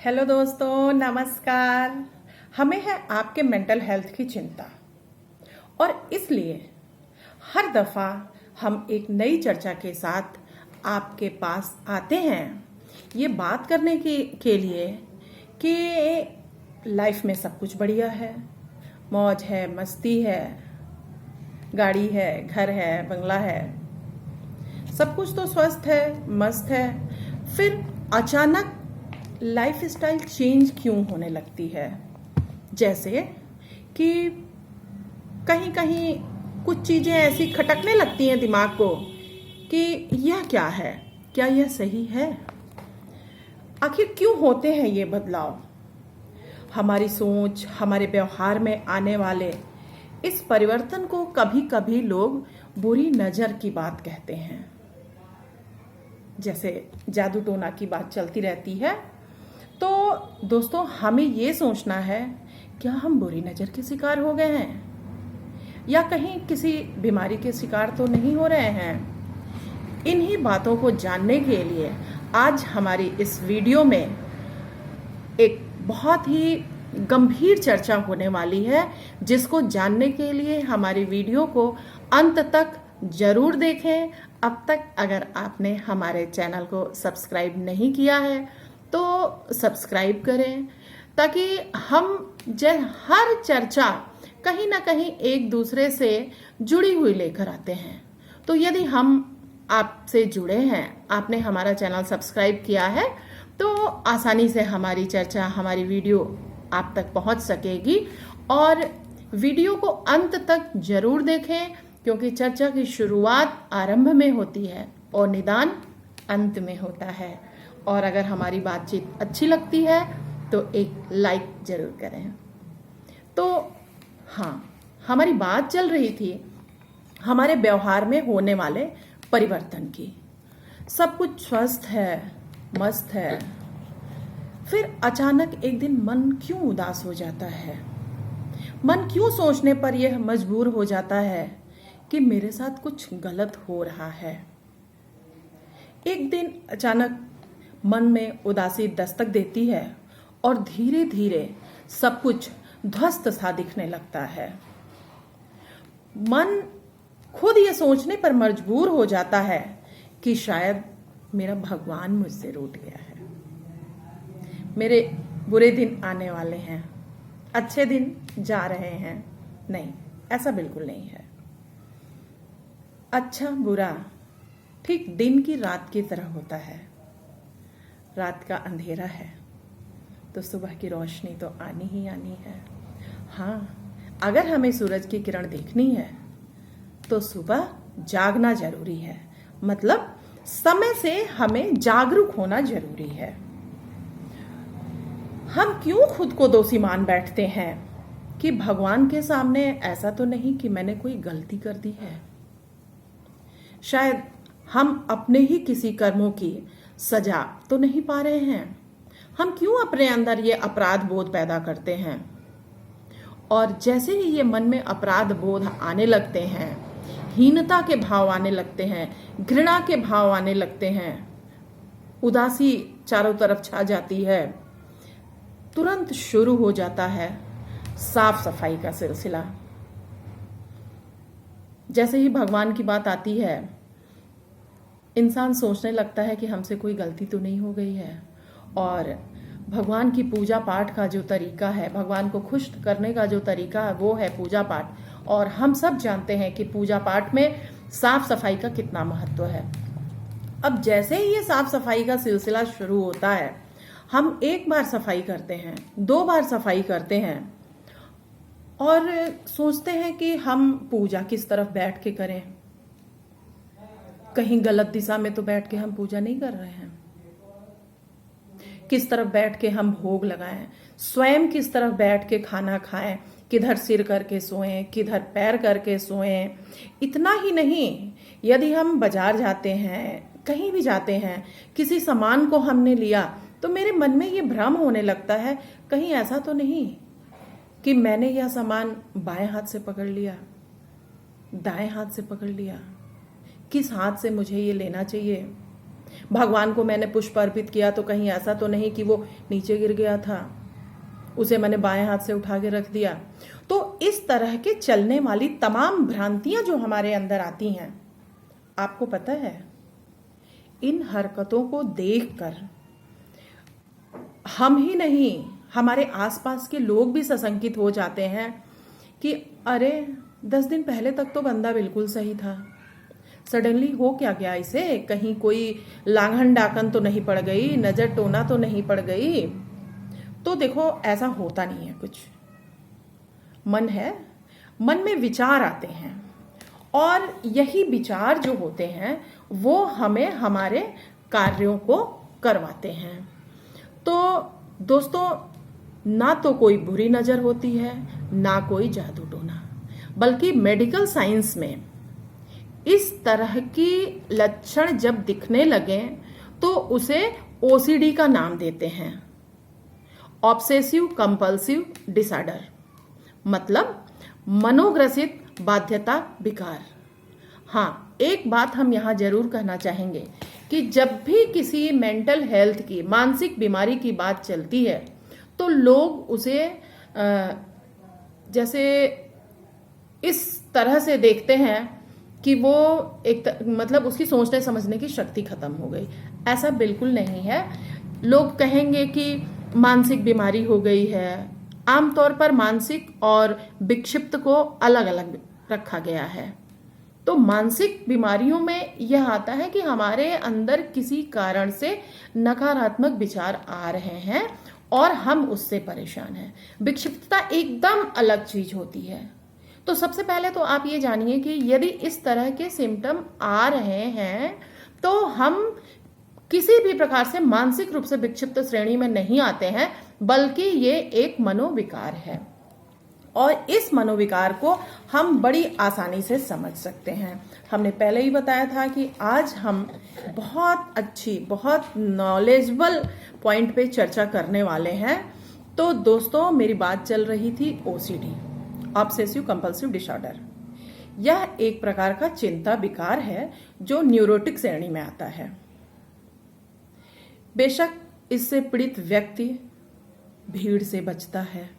Hello दोस्तों, नमस्कार। हमें है आपके मेंटल हेल्थ की चिंता और इसलिए हर दफ़ा हम एक नई चर्चा के साथ आपके पास आते हैं ये बात करने के लिए कि लाइफ में सब कुछ बढ़िया है, मौज है, मस्ती है, गाड़ी है, घर है, बंगला है, सब कुछ तो स्वस्थ है, मस्त है। फिर अचानक लाइफ स्टाइल चेंज क्यों होने लगती है? जैसे कि कहीं कहीं कुछ चीज़ें ऐसी खटकने लगती हैं दिमाग को कि यह क्या है, क्या यह सही है? आखिर क्यों होते हैं ये बदलाव? हमारी सोच, हमारे व्यवहार में आने वाले इस परिवर्तन को कभी कभी लोग बुरी नज़र की बात कहते हैं। जैसे जादू टोना की बात चलती रहती है। तो दोस्तों, हमें ये सोचना है, क्या हम बुरी नज़र के शिकार हो गए हैं या कहीं किसी बीमारी के शिकार तो नहीं हो रहे हैं? इन्हीं बातों को जानने के लिए आज हमारी इस वीडियो में एक बहुत ही गंभीर चर्चा होने वाली है, जिसको जानने के लिए हमारी वीडियो को अंत तक जरूर देखें। अब तक अगर आपने हमारे चैनल को सब्सक्राइब नहीं किया है तो सब्सक्राइब करें, ताकि हम हर चर्चा कहीं ना कहीं एक दूसरे से जुड़ी हुई लेकर आते हैं। तो यदि हम आपसे जुड़े हैं, आपने हमारा चैनल सब्सक्राइब किया है, तो आसानी से हमारी चर्चा, हमारी वीडियो आप तक पहुंच सकेगी। और वीडियो को अंत तक जरूर देखें, क्योंकि चर्चा की शुरुआत आरंभ में होती है और निदान अंत में होता है। और अगर हमारी बातचीत अच्छी लगती है तो एक लाइक जरूर करें। तो हाँ, हमारी बात चल रही थी हमारे व्यवहार में होने वाले परिवर्तन की। सब कुछ स्वस्थ है, मस्त है, फिर अचानक एक दिन मन क्यों उदास हो जाता है? मन क्यों सोचने पर यह मजबूर हो जाता है कि मेरे साथ कुछ गलत हो रहा है? एक दिन अचानक मन में उदासी दस्तक देती है और धीरे धीरे सब कुछ ध्वस्त सा दिखने लगता है। मन खुद ये सोचने पर मजबूर हो जाता है कि शायद मेरा भगवान मुझसे रूठ गया है, मेरे बुरे दिन आने वाले हैं, अच्छे दिन जा रहे हैं। नहीं, ऐसा बिल्कुल नहीं है। अच्छा बुरा ठीक दिन की रात की तरह होता है। रात का अंधेरा है तो सुबह की रोशनी तो आनी ही आनी है। हाँ, अगर हमें सूरज की किरण देखनी है तो सुबह जागना जरूरी है, मतलब समय से हमें जागरूक होना जरूरी है। हम क्यों खुद को दोषी मान बैठते हैं कि भगवान के सामने ऐसा तो नहीं कि मैंने कोई गलती कर दी है? शायद हम अपने ही किसी कर्मों की सजा तो नहीं पा रहे हैं। हम क्यों अपने अंदर ये अपराध बोध पैदा करते हैं? और जैसे ही ये मन में अपराध बोध आने लगते हैं, हीनता के भाव आने लगते हैं, घृणा के भाव आने लगते हैं, उदासी चारों तरफ छा जाती है, तुरंत शुरू हो जाता है साफ सफाई का सिलसिला। जैसे ही भगवान की बात आती है, इंसान सोचने लगता है कि हमसे कोई गलती तो नहीं हो गई है। और भगवान की पूजा पाठ का जो तरीका है, भगवान को खुश करने का जो तरीका है, वो है पूजा पाठ। और हम सब जानते हैं कि पूजा पाठ में साफ सफाई का कितना महत्व है। अब जैसे ही ये साफ सफाई का सिलसिला शुरू होता है, हम एक बार सफाई करते हैं, 2 बार सफाई करते हैं और सोचते हैं कि हम पूजा किस तरफ बैठ के करें। कहीं गलत दिशा में तो बैठ के हम पूजा नहीं कर रहे हैं। किस तरफ बैठ के हम भोग लगाएं, स्वयं किस तरफ बैठ के खाना खाएं, किधर सिर करके सोएं, किधर पैर करके सोएं। इतना ही नहीं, यदि हम बाजार जाते हैं, कहीं भी जाते हैं, किसी सामान को हमने लिया तो मेरे मन में ये भ्रम होने लगता है, कहीं ऐसा तो नहीं कि मैंने यह सामान बाएं हाथ से पकड़ लिया, दाएं हाथ से पकड़ लिया, किस हाथ से मुझे ये लेना चाहिए? भगवान को मैंने पुष्प अर्पित किया तो कहीं ऐसा तो नहीं कि वो नीचे गिर गया था, उसे मैंने बाएं हाथ से उठा के रख दिया। तो इस तरह के चलने वाली तमाम भ्रांतियां जो हमारे अंदर आती हैं, आपको पता है इन हरकतों को देखकर हम ही नहीं, हमारे आसपास के लोग भी सशंकित हो जाते हैं कि अरे 10 दिन पहले तक तो बंदा बिल्कुल सही था, सडनली हो क्या गया इसे, कहीं कोई लांघन डाकन तो नहीं पड़ गई, नजर टोना तो नहीं पड़ गई। तो देखो ऐसा होता नहीं है कुछ। मन है, मन में विचार आते हैं और यही विचार जो होते हैं वो हमें हमारे कार्यों को करवाते हैं। तो दोस्तों, ना तो कोई बुरी नजर होती है, ना कोई जादू टोना, बल्कि मेडिकल साइंस में इस तरह की लक्षण जब दिखने लगे तो उसे ओसीडी का नाम देते हैं, ऑब्सेसिव कंपल्सिव डिसऑर्डर, मतलब मनोग्रसित बाध्यता विकार। हाँ, एक बात हम यहाँ जरूर कहना चाहेंगे कि जब भी किसी मेंटल हेल्थ की, मानसिक बीमारी की बात चलती है तो लोग उसे जैसे इस तरह से देखते हैं कि वो मतलब उसकी सोचने समझने की शक्ति खत्म हो गई। ऐसा बिल्कुल नहीं है। लोग कहेंगे कि मानसिक बीमारी हो गई है। आमतौर पर मानसिक और विक्षिप्त को अलग अलग रखा गया है। तो मानसिक बीमारियों में यह आता है कि हमारे अंदर किसी कारण से नकारात्मक विचार आ रहे हैं और हम उससे परेशान हैं। विक्षिप्तता एकदम अलग चीज होती है। तो सबसे पहले तो आप ये जानिए कि यदि इस तरह के सिम्टम आ रहे हैं तो हम किसी भी प्रकार से मानसिक रूप से विक्षिप्त श्रेणी में नहीं आते हैं, बल्कि ये एक मनोविकार है और इस मनोविकार को हम बड़ी आसानी से समझ सकते हैं। हमने पहले ही बताया था कि आज हम बहुत अच्छी, बहुत नॉलेजेबल पॉइंट पे चर्चा करने वाले हैं। तो दोस्तों, मेरी बात चल रही थी ओसीडी, ऑब्सेसिव कंपल्सिव डिसऑर्डर। यह एक प्रकार का चिंता विकार है जो न्यूरोटिक श्रेणी में आता है। बेशक इससे पीड़ित व्यक्ति भीड़ से बचता है,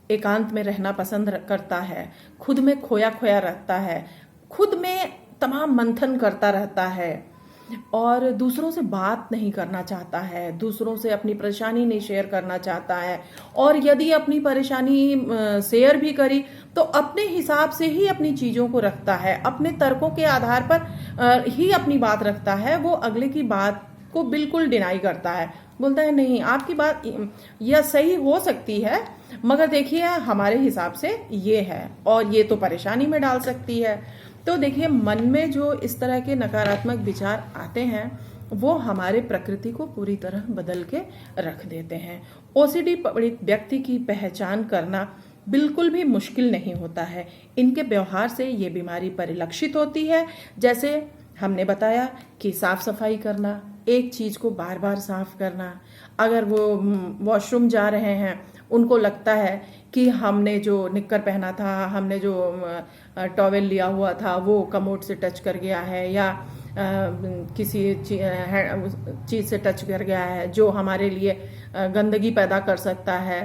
एकांत में रहना पसंद करता है, खुद में खोया खोया रहता है, खुद में तमाम मंथन करता रहता है और दूसरों से बात नहीं करना चाहता है, दूसरों से अपनी परेशानी नहीं शेयर करना चाहता है। और यदि अपनी परेशानी शेयर भी करी तो अपने हिसाब से ही अपनी चीजों को रखता है, अपने तर्कों के आधार पर ही अपनी बात रखता है। वो अगले की बात को बिल्कुल डिनाई करता है, बोलता है नहीं, आपकी बात यह सही हो सकती है मगर देखिए हमारे हिसाब से ये है और ये तो परेशानी में डाल सकती है। तो देखिए, मन में जो इस तरह के नकारात्मक विचार आते हैं वो हमारे प्रकृति को पूरी तरह बदल के रख देते हैं। ओसीडी पीड़ित व्यक्ति की पहचान करना बिल्कुल भी मुश्किल नहीं होता है। इनके व्यवहार से ये बीमारी परिलक्षित होती है। जैसे हमने बताया कि साफ सफाई करना, एक चीज को बार बार साफ करना। अगर वो वॉशरूम जा रहे हैं, उनको लगता है कि हमने जो निक्कर पहना था, हमने जो टॉवेल लिया हुआ था वो कमोड से टच कर गया है या किसी चीज से टच कर गया है जो हमारे लिए गंदगी पैदा कर सकता है।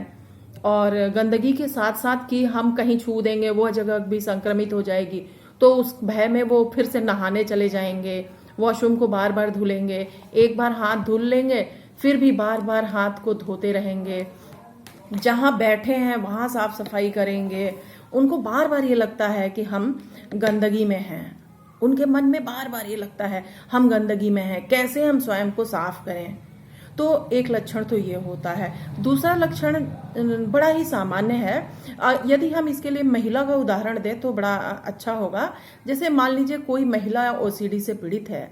और गंदगी के साथ साथ कि हम कहीं छू देंगे वो जगह भी संक्रमित हो जाएगी, तो उस भय में वो फिर से नहाने चले जाएंगे, वॉशरूम को बार बार धुलेंगे, एक बार हाथ धुल लेंगे फिर भी बार बार हाथ को धोते रहेंगे, जहां बैठे हैं वहां साफ सफाई करेंगे। उनको बार बार ये लगता है कि हम गंदगी में हैं, उनके मन में बार बार ये लगता है हम गंदगी में हैं, कैसे हम स्वयं को साफ करें। तो एक लक्षण तो ये होता है। दूसरा लक्षण बड़ा ही सामान्य है। यदि हम इसके लिए महिला का उदाहरण दें तो बड़ा अच्छा होगा। जैसे मान लीजिए कोई महिला ओसीडी से पीड़ित है,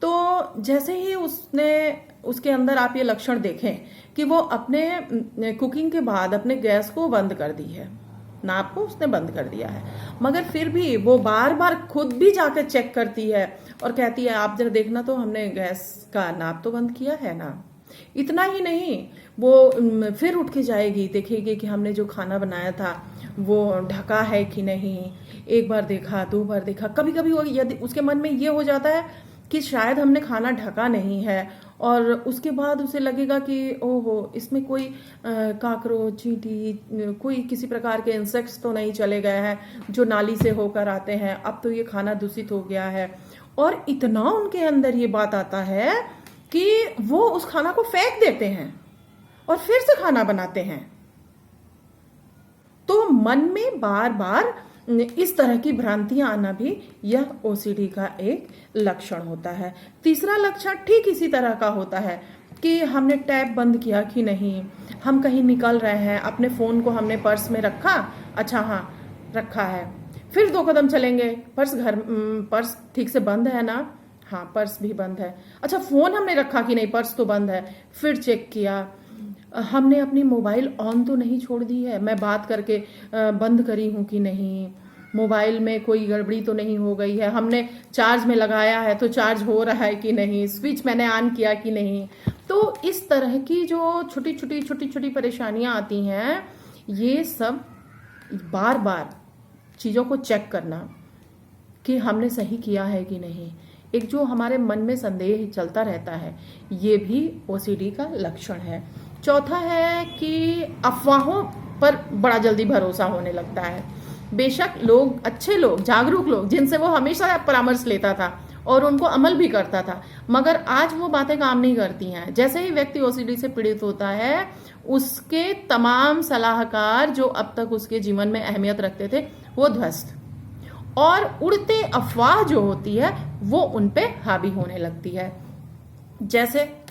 तो जैसे ही उसके अंदर आप ये लक्षण देखें कि वो अपने कुकिंग के बाद अपने गैस को बंद कर दी है, नाप को उसने बंद कर दिया है, मगर फिर भी वो बार बार खुद भी जाकर चेक करती है और कहती है आप जरा देखना तो हमने गैस का नाप तो बंद किया है ना। इतना ही नहीं, वो फिर उठ के जाएगी, देखेगी कि हमने जो खाना बनाया था वो ढका है कि नहीं। एक बार देखा, दो बार देखा, कभी कभी वो यदि उसके मन में ये हो जाता है कि शायद हमने खाना ढका नहीं है, और उसके बाद उसे लगेगा कि ओहो इसमें कोई काकरोच, चींटी, कोई किसी प्रकार के इंसेक्ट्स तो नहीं चले गए हैं जो नाली से होकर आते हैं, अब तो ये खाना दूषित हो गया है। और इतना उनके अंदर ये बात आता है कि वो उस खाना को फेंक देते हैं और फिर से खाना बनाते हैं। तो मन में बार बार इस तरह की भ्रांतियां आना भी यह ओसीडी का एक लक्षण होता है। तीसरा लक्षण ठीक इसी तरह का होता है कि हमने टैब बंद किया कि नहीं, हम कहीं निकल रहे हैं, अपने फोन को हमने पर्स में रखा, अच्छा हाँ रखा है, फिर 2 कदम चलेंगे, पर्स ठीक से बंद है ना, हाँ पर्स भी बंद है, अच्छा फोन हमने रखा कि नहीं, पर्स तो बंद है, फिर चेक किया, हमने अपनी मोबाइल ऑन तो नहीं छोड़ दी है, मैं बात करके बंद करी हूँ कि नहीं, मोबाइल में कोई गड़बड़ी तो नहीं हो गई है, हमने चार्ज में लगाया है तो चार्ज हो रहा है कि नहीं, स्विच मैंने ऑन किया कि नहीं। तो इस तरह की जो छोटी छोटी परेशानियां आती हैं, ये सब बार बार चीज़ों को चेक करना कि हमने सही किया है कि नहीं, एक जो हमारे मन में संदेह चलता रहता है, ये भी ओसीडी का लक्षण है। चौथा है कि अफवाहों पर बड़ा जल्दी भरोसा होने लगता है। बेशक लोग, अच्छे लोग, जागरूक लोग, जिनसे वो हमेशा परामर्श लेता था और उनको अमल भी करता था, मगर आज वो बातें काम नहीं करती हैं। जैसे ही व्यक्ति ओसीडी से पीड़ित होता है, उसके तमाम सलाहकार जो अब तक उसके जीवन में अहमियत रखते थे, वो ध्वस्त, और उड़ते अफवाह जो होती है वो उन पे हावी होने लगती है। जैसे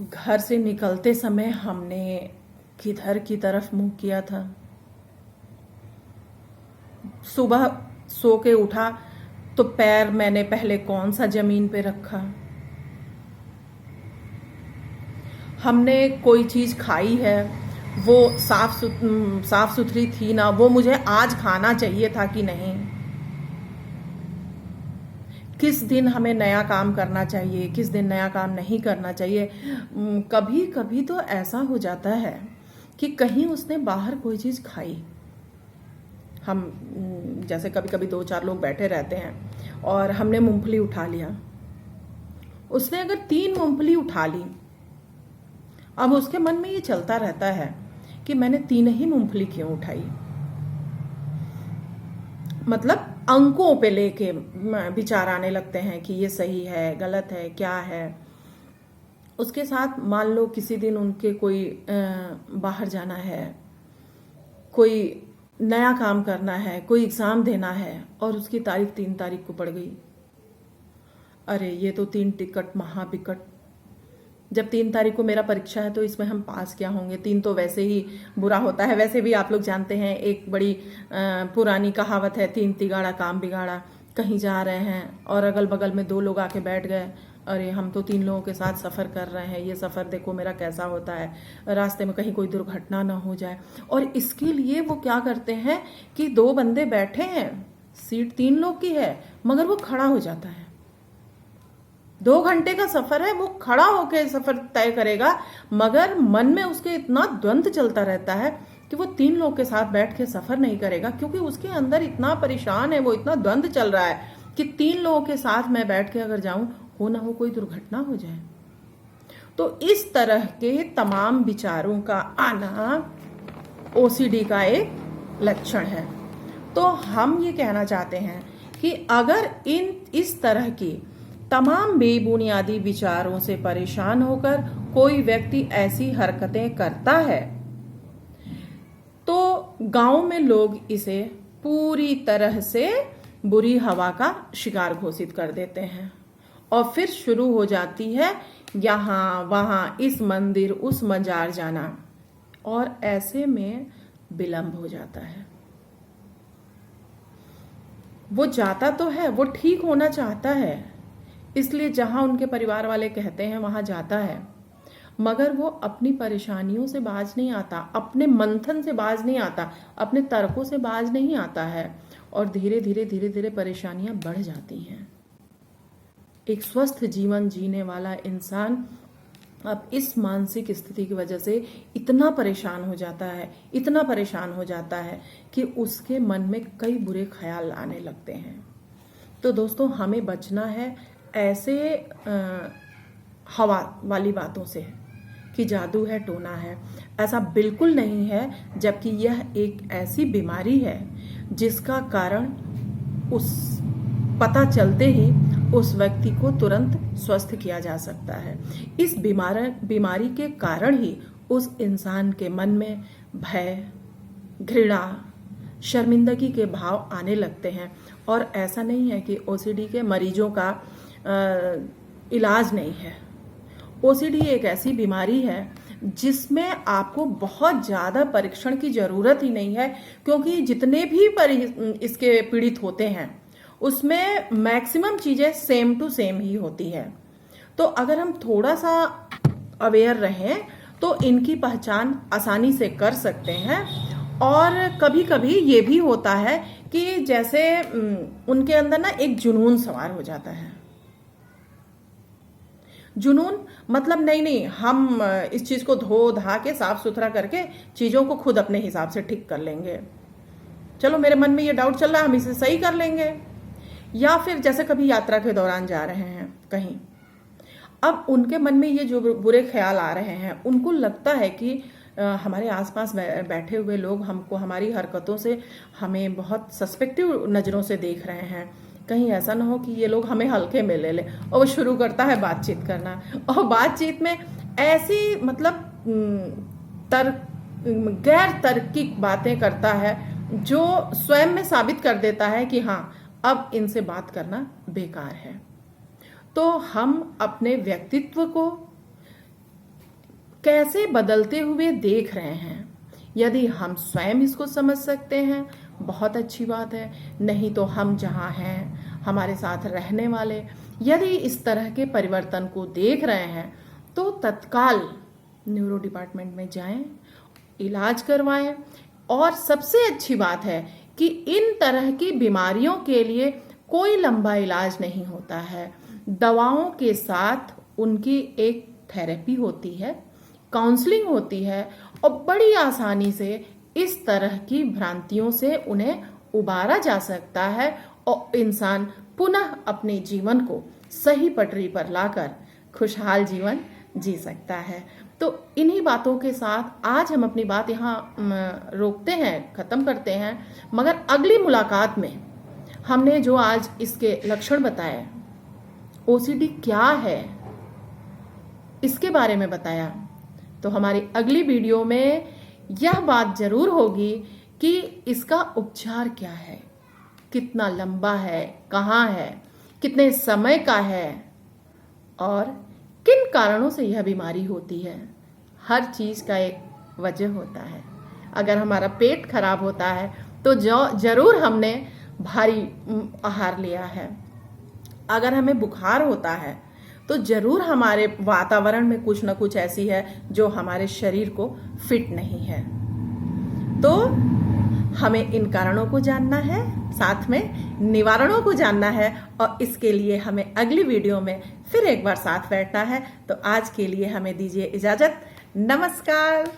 घर से निकलते समय हमने किधर की तरफ मुंह किया था, सुबह सो के उठा तो पैर मैंने पहले कौन सा जमीन पे रखा, हमने कोई चीज खाई है वो साफ सुथरी थी ना, वो मुझे आज खाना चाहिए था कि नहीं, किस दिन हमें नया काम करना चाहिए, किस दिन नया काम नहीं करना चाहिए। कभी कभी तो ऐसा हो जाता है कि कहीं उसने बाहर कोई चीज खाई, हम जैसे कभी कभी 2-4 लोग बैठे रहते हैं और हमने मूंगफली उठा लिया, उसने अगर 3 मूंगफली उठा ली, अब उसके मन में ये चलता रहता है कि मैंने 3 ही मूंगफली क्यों उठाई, मतलब अंकों पे लेके विचार आने लगते हैं कि ये सही है, गलत है, क्या है। उसके साथ मान लो किसी दिन उनके कोई बाहर जाना है, कोई नया काम करना है, कोई एग्जाम देना है, और उसकी तारीख 3 तारीख को पड़ गई। अरे ये तो 3 टिकट महाविकट, जब 3 तारीख को मेरा परीक्षा है तो इसमें हम पास क्या होंगे, 3 तो वैसे ही बुरा होता है। वैसे भी आप लोग जानते हैं, एक बड़ी पुरानी कहावत है, 3 तिगाड़ा काम बिगाड़ा। कहीं जा रहे हैं और अगल बगल में 2 लोग आके बैठ गए, अरे हम तो 3 लोगों के साथ सफ़र कर रहे हैं, ये सफ़र देखो मेरा कैसा होता है, रास्ते में कहीं कोई दुर्घटना ना हो जाए। और इसके लिए वो क्या करते हैं कि 2 बंदे बैठे हैं, सीट 3 लोग की है, मगर वो खड़ा हो जाता है। 2 घंटे का सफर है, वो खड़ा होकर सफर तय करेगा, मगर मन में उसके इतना द्वंद चलता रहता है कि वो 3 लोग के साथ बैठ के सफर नहीं करेगा, क्योंकि उसके अंदर इतना परेशान है, वो इतना द्वंद चल रहा है कि 3 लोगों के साथ मैं बैठ के अगर जाऊं, हो ना हो कोई दुर्घटना हो जाए। तो इस तरह के तमाम विचारों का आना ओसीडी का एक लक्षण है। तो हम ये कहना चाहते हैं कि अगर इस तरह की तमाम बेबुनियादी विचारों से परेशान होकर कोई व्यक्ति ऐसी हरकतें करता है, तो गांव में लोग इसे पूरी तरह से बुरी हवा का शिकार घोषित कर देते हैं, और फिर शुरू हो जाती है यहाँ वहाँ, इस मंदिर उस मजार जाना, और ऐसे में विलंब हो जाता है। वो जाता तो है, वो ठीक होना चाहता है, इसलिए जहां उनके परिवार वाले कहते हैं वहां जाता है, मगर वो अपनी परेशानियों से बाज नहीं आता, अपने मंथन से बाज नहीं आता, अपने तर्कों से बाज नहीं आता है, और धीरे धीरे परेशानियां बढ़ जाती हैं। एक स्वस्थ जीवन जीने वाला इंसान अब इस मानसिक स्थिति की वजह से इतना परेशान हो जाता है कि उसके मन में कई बुरे ख्याल आने लगते हैं तो दोस्तों हमें बचना है ऐसे हवा वाली बातों से कि जादू है, टोना है। ऐसा बिल्कुल नहीं है, जबकि यह एक ऐसी बीमारी है जिसका कारण उस पता चलते ही उस व्यक्ति को तुरंत स्वस्थ किया जा सकता है। इस बीमारी के कारण ही उस इंसान के मन में भय, घृणा, शर्मिंदगी के भाव आने लगते हैं। और ऐसा नहीं है कि ओसीडी के मरीजों का इलाज नहीं है। ओसीडी एक ऐसी बीमारी है जिसमें आपको बहुत ज़्यादा परीक्षण की ज़रूरत ही नहीं है, क्योंकि जितने भी इसके पीड़ित होते हैं उसमें मैक्सिमम चीज़ें सेम टू सेम ही होती है। तो अगर हम थोड़ा सा अवेयर रहें तो इनकी पहचान आसानी से कर सकते हैं। और कभी कभी ये भी होता है कि जैसे उनके अंदर ना एक जुनून सवार हो जाता है। जुनून मतलब नहीं हम इस चीज़ को धो धा के साफ सुथरा करके चीज़ों को खुद अपने हिसाब से ठीक कर लेंगे। चलो मेरे मन में ये डाउट चल रहा है, हम इसे सही कर लेंगे। या फिर जैसे कभी यात्रा के दौरान जा रहे हैं कहीं, अब उनके मन में ये जो बुरे ख्याल आ रहे हैं, उनको लगता है कि हमारे आसपास बैठे हुए लोग हमको हमारी हरकतों से हमें बहुत सस्पेक्टिव नज़रों से देख रहे हैं। कहीं ऐसा ना हो कि ये लोग हमें हल्के में ले ले। और वो शुरू करता है बातचीत करना, और बातचीत में ऐसी मतलब गैर तार्किक बातें करता है जो स्वयं में साबित कर देता है कि हाँ, अब इनसे बात करना बेकार है। तो हम अपने व्यक्तित्व को कैसे बदलते हुए देख रहे हैं, यदि हम स्वयं इसको समझ सकते हैं बहुत अच्छी बात है। नहीं तो हम जहाँ हैं, हमारे साथ रहने वाले यदि इस तरह के परिवर्तन को देख रहे हैं तो तत्काल न्यूरो डिपार्टमेंट में जाएं, इलाज करवाएं। और सबसे अच्छी बात है कि इन तरह की बीमारियों के लिए कोई लंबा इलाज नहीं होता है। दवाओं के साथ उनकी एक थेरेपी होती है, काउंसलिंग होती है, और बड़ी आसानी से इस तरह की भ्रांतियों से उन्हें उबारा जा सकता है और इंसान पुनः अपने जीवन को सही पटरी पर लाकर खुशहाल जीवन जी सकता है। तो इन्हीं बातों के साथ आज हम अपनी बात यहाँ रोकते हैं, ख़त्म करते हैं। मगर अगली मुलाकात में हमने जो आज इसके लक्षण बताए, ओसीडी क्या है, इसके बारे में बताया, तो हमारी अगली वीडियो में यह बात जरूर होगी कि इसका उपचार क्या है, कितना लंबा है, कहाँ है, कितने समय का है और किन कारणों से यह बीमारी होती है। हर चीज़ का एक वजह होता है। अगर हमारा पेट खराब होता है तो जरूर हमने भारी आहार लिया है। अगर हमें बुखार होता है तो जरूर हमारे वातावरण में कुछ ना कुछ ऐसी है जो हमारे शरीर को फिट नहीं है। तो हमें इन कारणों को जानना है, साथ में निवारणों को जानना है, और इसके लिए हमें अगली वीडियो में फिर एक बार साथ बैठना है। तो आज के लिए हमें दीजिए इजाजत। नमस्कार।